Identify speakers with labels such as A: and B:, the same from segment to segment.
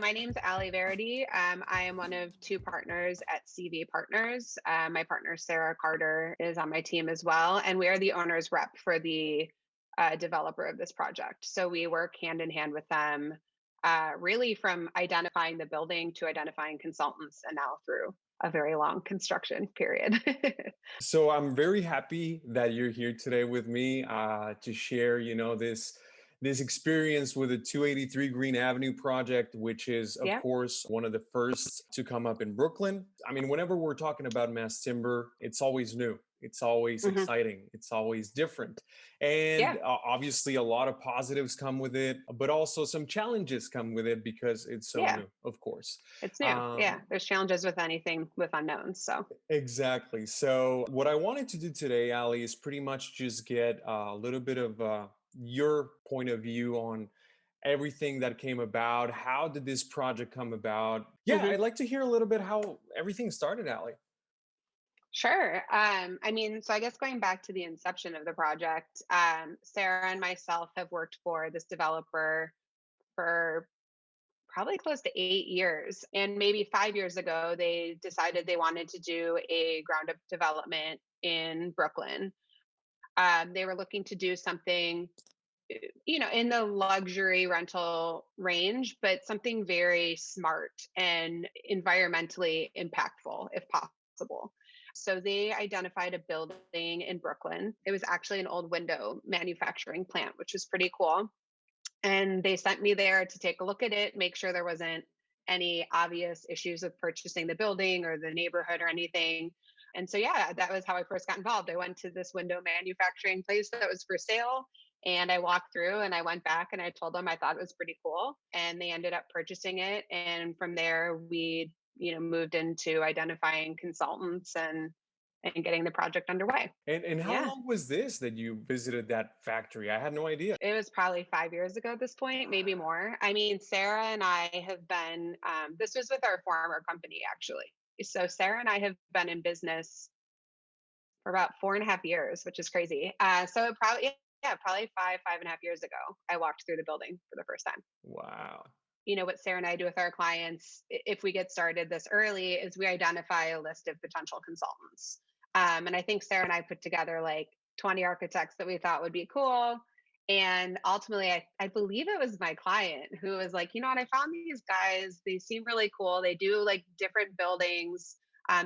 A: my name's Ali Verity. I am one of two partners at CV Partners. My partner, Sarah Carter, is on my team as well. And we are the owner's rep for the developer of this project. So we work hand in hand with them, really from identifying the building to identifying consultants and now through a very long construction period.
B: So I'm very happy that you're here today with me to share, this experience with the 283 Greene Avenue project, which is, of
A: Yeah.
B: course, one of the first to come up in Brooklyn. I mean, whenever we're talking about mass timber, it's always new. It's always
A: Hmm.
B: exciting. It's always different. And
A: Yeah.
B: obviously, a lot of positives come with it, but also some challenges come with it because it's so
A: Yeah.
B: new, of course.
A: It's new. Yeah.
B: Um,
A: There's challenges with anything with unknowns. So,
B: Exactly. So, what I wanted to do today, Ali, is pretty much just get a little bit of your point of view on everything that came about. How did this project come about? Yeah,
A: mhm.
B: I'd like to hear a little bit how everything started, Ali.
A: Sure. So I guess going back to the inception of the project, Sarah and myself have worked for this developer for probably close to 8 years. And maybe 5 years ago, they decided they wanted to do a ground up development in Brooklyn. They were looking to do something, in the luxury rental range, but something very smart and environmentally impactful, if possible. So they identified a building in Brooklyn. It was actually an old window manufacturing plant, which was pretty cool. And they sent me there to take a look at it, make sure there wasn't any obvious issues with purchasing the building or the neighborhood or anything. And so, yeah, that was how I first got involved. I went to this window manufacturing place that was for sale. And I walked through and I went back and I told them I thought it was pretty cool. And they ended up purchasing it. And from there, we, moved into identifying consultants and getting the project underway.
B: And how
A: Yeah.
B: long was this that you visited that factory? I had no idea.
A: It was probably 5 years ago at this point, maybe more. I mean, Sarah and I have been, this was with our former company, actually. So Sarah and I have been in business for about 4.5 years, which is crazy. So it probably, yeah, probably 5.5 years ago, I walked through the building for the first time.
B: Wow.
A: What Sarah and I do with our clients, if we get started this early, is we identify a list of potential consultants. And I think Sarah and I put together like 20 architects that we thought would be cool. And ultimately, I believe it was my client who was like, you know what, I found these guys. They seem really cool. They do like different buildings.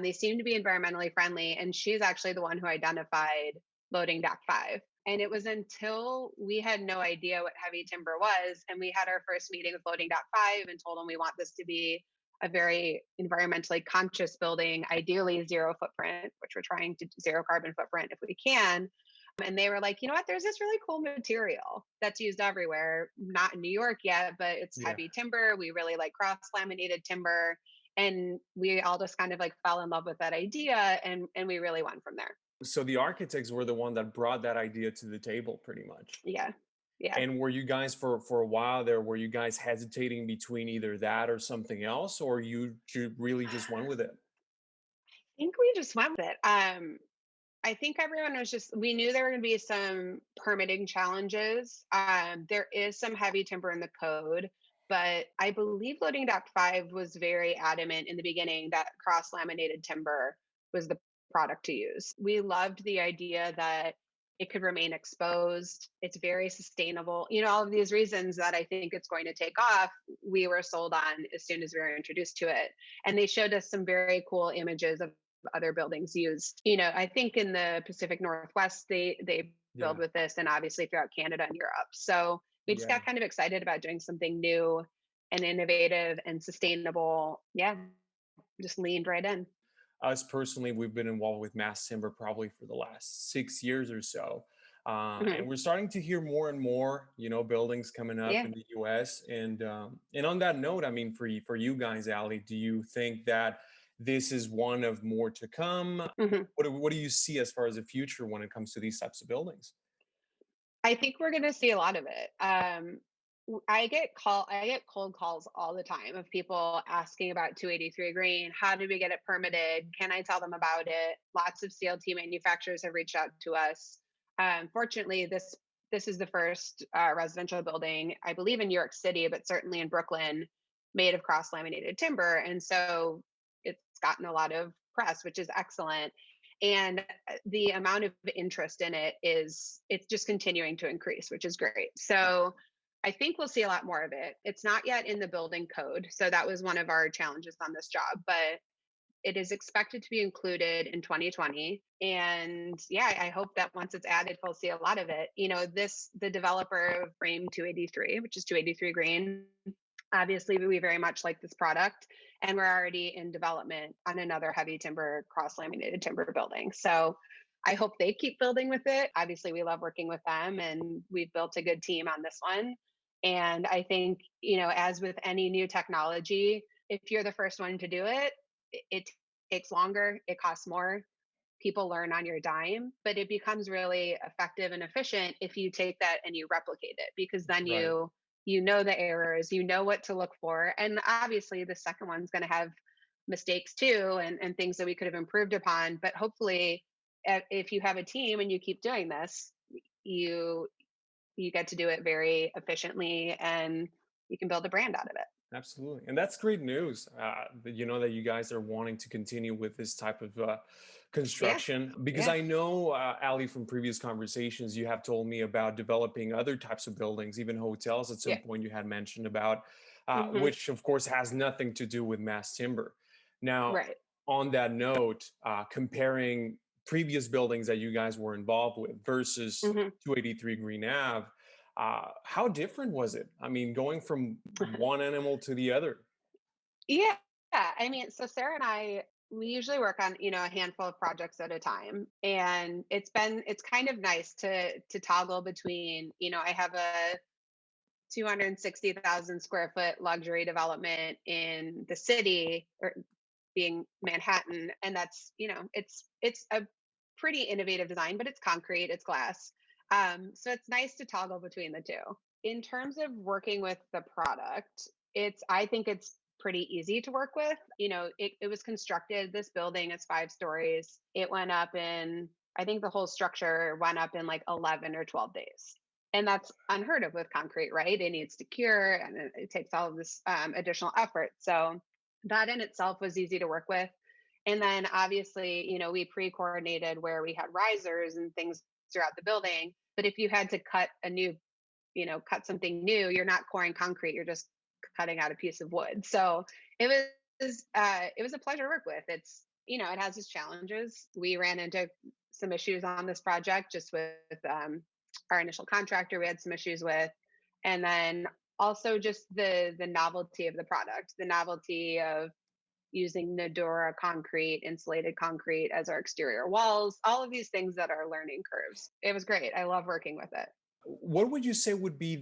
A: They seem to be environmentally friendly. And she's actually the one who identified loading dock 5. And it was until we had no idea what heavy timber was. And we had our first meeting with Loading Dock 5 and told them we want this to be a very environmentally conscious building, ideally zero footprint, which we're trying to zero carbon footprint if we can. And they were like, you know what, there's this really cool material that's used everywhere, not in New York yet, but it's
B: Yeah.
A: heavy timber. We really like cross laminated timber. And we all just kind of like fell in love with that idea and we really went from there.
B: So the architects were the one that brought that idea to the table pretty much.
A: Yeah. Yeah.
B: And were you guys for a while there, were you guys hesitating between either that or something else, or you really just went with it?
A: Think we just went with it. I think everyone was just, we knew there were going to be some permitting challenges. There is some heavy timber in the code, but I believe Loading Dock 5 was very adamant in the beginning that cross laminated timber was the product to use. We loved the idea that it could remain exposed. It's very sustainable. All of these reasons that I think it's going to take off, we were sold on as soon as we were introduced to it. And they showed us some very cool images of other buildings used. I think in the Pacific Northwest, they build
B: Yeah.
A: with this, and obviously throughout Canada and Europe. So we just
B: Yeah.
A: got kind of excited about doing something new and innovative and sustainable. Yeah, just leaned right in.
B: Us personally, we've been involved with mass timber probably for the last 6 years or so.
A: Hmm.
B: And we're starting to hear more and more, buildings coming up
A: Yeah.
B: in the US. And on that note, I mean, for you guys, Ali, do you think that this is one of more to come?
A: Hmm.
B: What do you see as far as the future when it comes to these types of buildings?
A: I think we're going to see a lot of it. I get cold calls all the time of people asking about 283 Green. How do we get it permitted? Can I tell them about it? Lots of CLT manufacturers have reached out to us. Fortunately, this is the first residential building, I believe, in New York City, but certainly in Brooklyn, made of cross laminated timber. And so it's gotten a lot of press, which is excellent. And the amount of interest in it is, it's just continuing to increase, which is great. So I think we'll see a lot more of it. It's not yet in the building code. So that was one of our challenges on this job, but it is expected to be included in 2020. And yeah, I hope that once it's added, we'll see a lot of it. The developer of Frame 283, which is 283 Greene, obviously we very much like this product, and we're already in development on another heavy timber, cross laminated timber building. So I hope they keep building with it. Obviously, we love working with them, and we've built a good team on this one. And I think, as with any new technology, if you're the first one to do it, it takes longer, it costs more, people learn on your dime, but it becomes really effective and efficient if you take that and you replicate it, because then
B: Right.
A: you know the errors, you know what to look for. And obviously the second one's going to have mistakes too, and things that we could have improved upon. But hopefully, if you have a team and you keep doing this, you you get to do it very efficiently, and you can build a brand out of it.
B: Absolutely. And that's great news. That you guys are wanting to continue with this type of
A: Yeah.
B: construction. Because
A: Yeah.
B: I know, Ali, from previous conversations, you have told me about developing other types of buildings, even hotels at some
A: Yeah.
B: point you had mentioned about,
A: Hmm.
B: which of course has nothing to do with mass timber. Now,
A: Right.
B: on that note, comparing previous buildings that you guys were involved with versus
A: Hmm.
B: 283 Green Ave, how different was it? I mean, going from one animal to the other.
A: Yeah. I mean, so Sarah and I, we usually work on, a handful of projects at a time. And it's kind of nice to toggle between, I have a 260,000 square foot luxury development in the city, or being Manhattan. And that's, it's a pretty innovative design, but it's concrete, it's glass. So it's nice to toggle between the two. In terms of working with the product, I think it's pretty easy to work with. It was constructed, this building is 5 stories. It went up in, I think the whole structure went up in like 11 or 12 days. And that's unheard of with concrete, right? It needs to cure, and it takes all of this additional effort. So that in itself was easy to work with. And then obviously, we pre-coordinated where we had risers and things throughout the building. But if you had to cut something new, you're not pouring concrete, you're just cutting out a piece of wood. So it was a pleasure to work with. It has its challenges. We ran into some issues on this project just with our initial contractor, we had some issues with. And then also just the novelty of the product, the novelty of using Nodura concrete, insulated concrete as our exterior walls, all of these things that are learning curves. It was great. I love working with it.
B: What would you say would be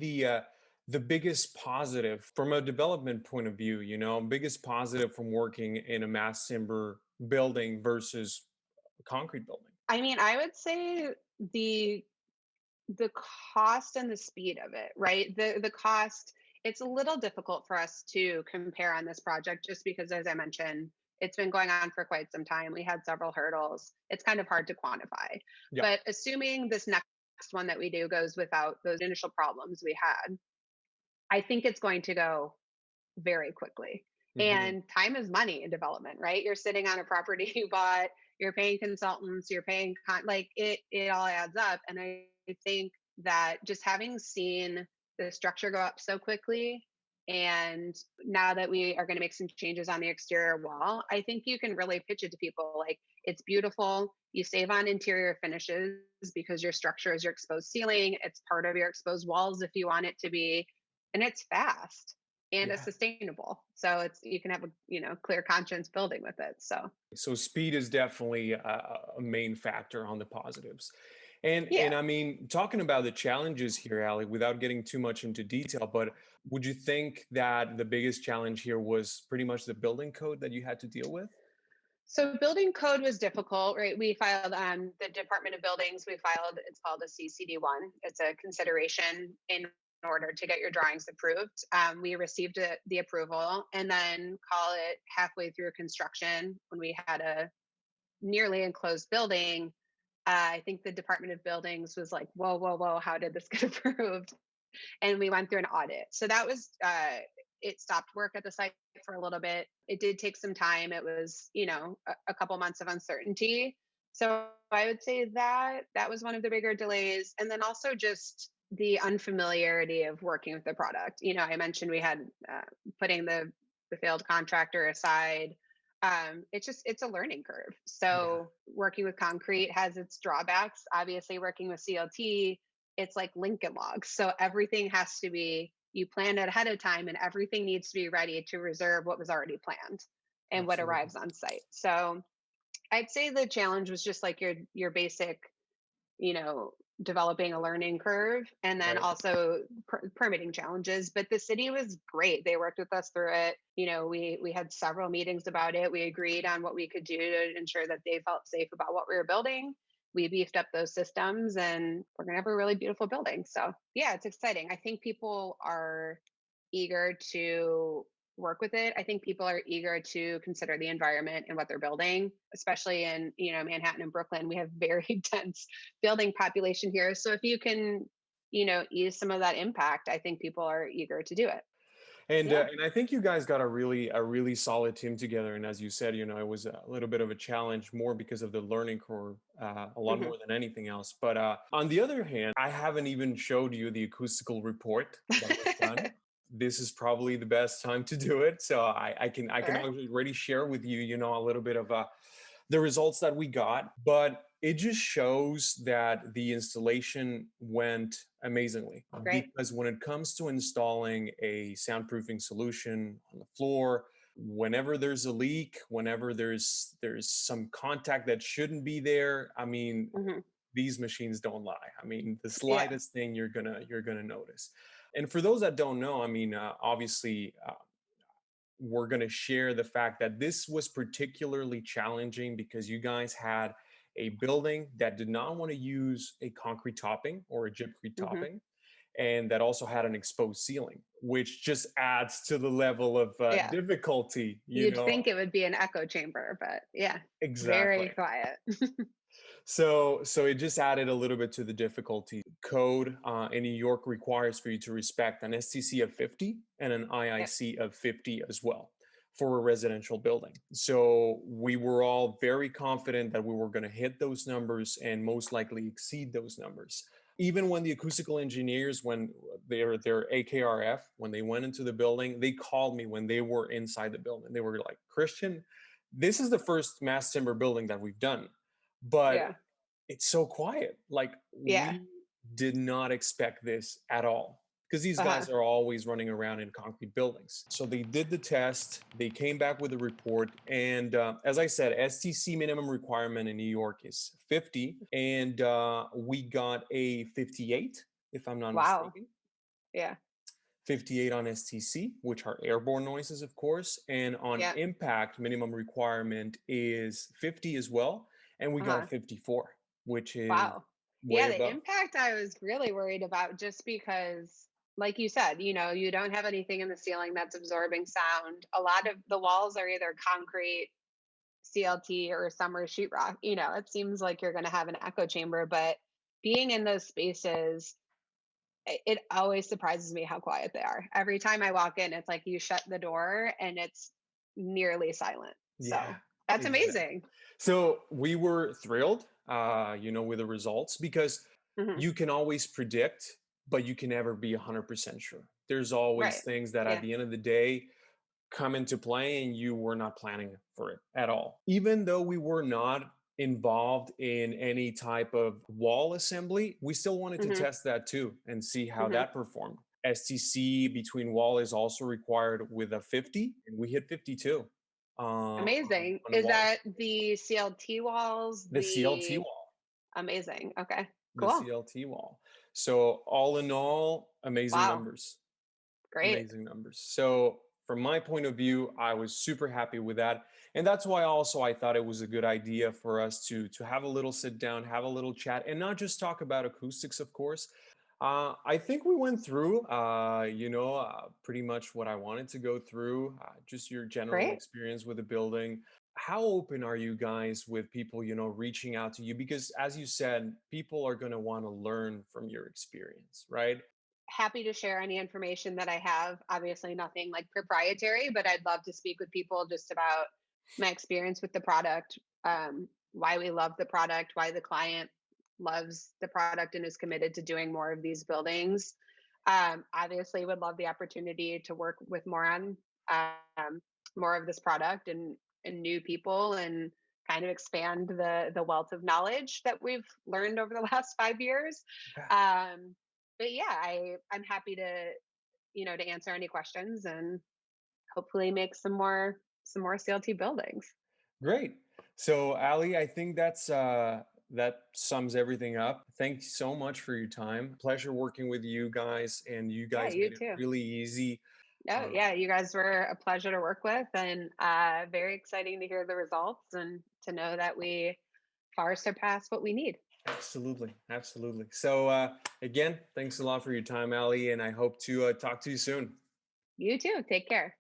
B: the biggest positive from a development point of view? Biggest positive from working in a mass timber building versus a concrete building.
A: I mean, I would say the the cost and the speed of it, right? The cost, it's a little difficult for us to compare on this project just because, as I mentioned, it's been going on for quite some time. We had several hurdles. It's kind of hard to quantify.
B: Yeah.
A: But assuming this next one that we do goes without those initial problems we had, I think it's going to go very quickly.
B: Hmm.
A: And time is money in development, right? You're sitting on a property you bought, you're paying consultants, you're paying like it all adds up. And I think that just having seen the structure go up so quickly, and now that we are going to make some changes on the exterior wall, I think you can really pitch it to people like, it's beautiful. You save on interior finishes because your structure is your exposed ceiling. It's part of your exposed walls if you want it to be, and it's fast and it's
B: Yeah.
A: sustainable. So you can have a clear conscience building with it. So
B: So speed is definitely a main factor on the positives. And
A: yeah.
B: I mean, talking about the challenges here, Ali, without getting too much into detail, but would you think that the biggest challenge here was pretty much the building code that you had to deal with?
A: So building code was difficult, right? We filed the Department of Buildings. We filed, it's called a CCD1. It's a consideration in order to get your drawings approved. We received the approval, and then call it halfway through construction when we had a nearly enclosed building. I think the Department of Buildings was like, whoa, whoa, whoa, how did this get approved? And we went through an audit. So that was it stopped work at the site for a little bit. It did take some time. It was, a couple months of uncertainty. So I would say that that was one of the bigger delays. And then also just the unfamiliarity of working with the product. I mentioned we had putting the failed contractor aside. It's a learning curve.
B: Yeah,
A: So working with concrete has its drawbacks. Obviously, working with CLT, it's like Lincoln Logs. So everything has to be you planned it ahead of time, and everything needs to be ready to reserve what was already planned and what
B: absolutely.
A: arrives on site. So I'd say the challenge was just like your basic, you know, developing a learning curve, and then
B: Right.
A: also permitting challenges. But the city was great. They worked with us through it. We had several meetings about it. We agreed on what we could do to ensure that they felt safe about what we were building. We beefed up those systems, and we're going to have a really beautiful building. So, yeah, it's exciting. I think people are eager to work with it. I think people are eager to consider the environment and what they're building, especially in, Manhattan and Brooklyn. We have very dense building population here. So if you can, ease some of that impact, I think people are eager to do it. Yeah.
B: And I think you guys got a really solid team together. And as you said, it was a little bit of a challenge, more because of the learning curve, a lot
A: Hmm.
B: more than anything else. But on the other hand, I haven't even showed you the acoustical report that was done. This is probably the best time to do it. So I can
A: Sure.
B: already share with you, a little bit of the results that we got. But it just shows that the installation went amazingly,
A: Great.
B: because when it comes to installing a soundproofing solution on the floor, whenever there's a leak, whenever there's some contact that shouldn't be there, I mean,
A: Hmm.
B: these machines don't lie. I mean, the
A: Yeah.
B: slightest thing you're gonna notice. And for those that don't know, I mean, obviously, we're going to share the fact that this was particularly challenging because you guys had a building that did not want to use a concrete topping or a gypcrete
A: Hmm.
B: topping, and that also had an exposed ceiling, which just adds to the level of
A: Yeah.
B: difficulty,
A: You'd think it would be an echo chamber, but yeah,
B: exactly.
A: very quiet.
B: So it just added a little bit to the difficulty. Code in New York requires for you to respect an STC of 50 and an
A: Yep.
B: IIC of 50 as well for a residential building. So we were all very confident that we were going to hit those numbers and most likely exceed those numbers. Even when the acoustical engineers, when their AKRF, when they went into the building, they called me when they were inside the building. They were like, Christian, this is the first mass timber building that we've done, but
A: Yeah.
B: it's so quiet. Like,
A: Yeah.
B: we did not expect this at all, because these
A: Uh-huh.
B: guys are always running around in concrete buildings. So they did the test, they came back with a report. And as I said, STC minimum requirement in New York is 50. And we got a 58, if I'm not
A: Wow.
B: mistaken.
A: Yeah.
B: 58 on STC, which are airborne noises, of course. And on
A: Yeah.
B: impact, minimum requirement is 50 as well. And we got a
A: Uh-huh.
B: 54, which is
A: Wow.
B: way
A: Yeah, the
B: above.
A: impact I was really worried about just because, like you said, you don't have anything in the ceiling that's absorbing sound. A lot of the walls are either concrete, CLT, or some are sheetrock. It seems like you're going to have an echo chamber, but being in those spaces, it always surprises me how quiet they are. Every time I walk in, it's like you shut the door and it's nearly silent.
B: Yeah,
A: So that's
B: exactly.
A: amazing.
B: So we were thrilled, with the results, because
A: Hmm.
B: you can always predict, but you can never be 100% sure. There's always
A: Right.
B: things that at
A: Yeah.
B: the end of the day come into play and you were not planning for it at all. Even though we were not involved in any type of wall assembly, we still wanted to
A: Hmm.
B: test that too and see how
A: Hmm.
B: that performed. STC between wall is also required with a 50, and we hit 52
A: Amazing.
B: on
A: Is
B: walls.
A: that the CLT walls?
B: The CLT
A: The
B: wall,
A: amazing. Okay.
B: the
A: Cool.
B: CLT wall. So all in all, amazing
A: Wow.
B: numbers.
A: Great.
B: Amazing numbers. So from my point of view, I was super happy with that. And that's why also I thought it was a good idea for us to have a little sit down, have a little chat, and not just talk about acoustics, of course. I think we went through, pretty much what I wanted to go through, just your general
A: Great.
B: experience with the building. How open are you guys with people, reaching out to you? Because as you said, people are going to want to learn from your experience, right?
A: happy to share any information that I have. Obviously, nothing like proprietary, but I'd love to speak with people just about my experience with the product, why we love the product, why the client loves the product and is committed to doing more of these buildings. Obviously, would love the opportunity to work with more of this product and new people and kind of expand the wealth of knowledge that we've learned over the last 5 years.
B: Yeah.
A: Um, but yeah, I'm happy to to answer any questions and hopefully make some more CLT buildings.
B: Great. So, Ali, I think that sums everything up. Thanks so much for your time. Pleasure working with you guys, and you
A: Yeah,
B: guys
A: you
B: made it
A: too.
B: really easy.
A: Oh
B: Um,
A: yeah, you guys were a pleasure to work with, and very exciting to hear the results and to know that we far surpass what we need.
B: Absolutely, absolutely. So, again, thanks a lot for your time, Ali, and I hope to talk to you soon.
A: You too. Take care.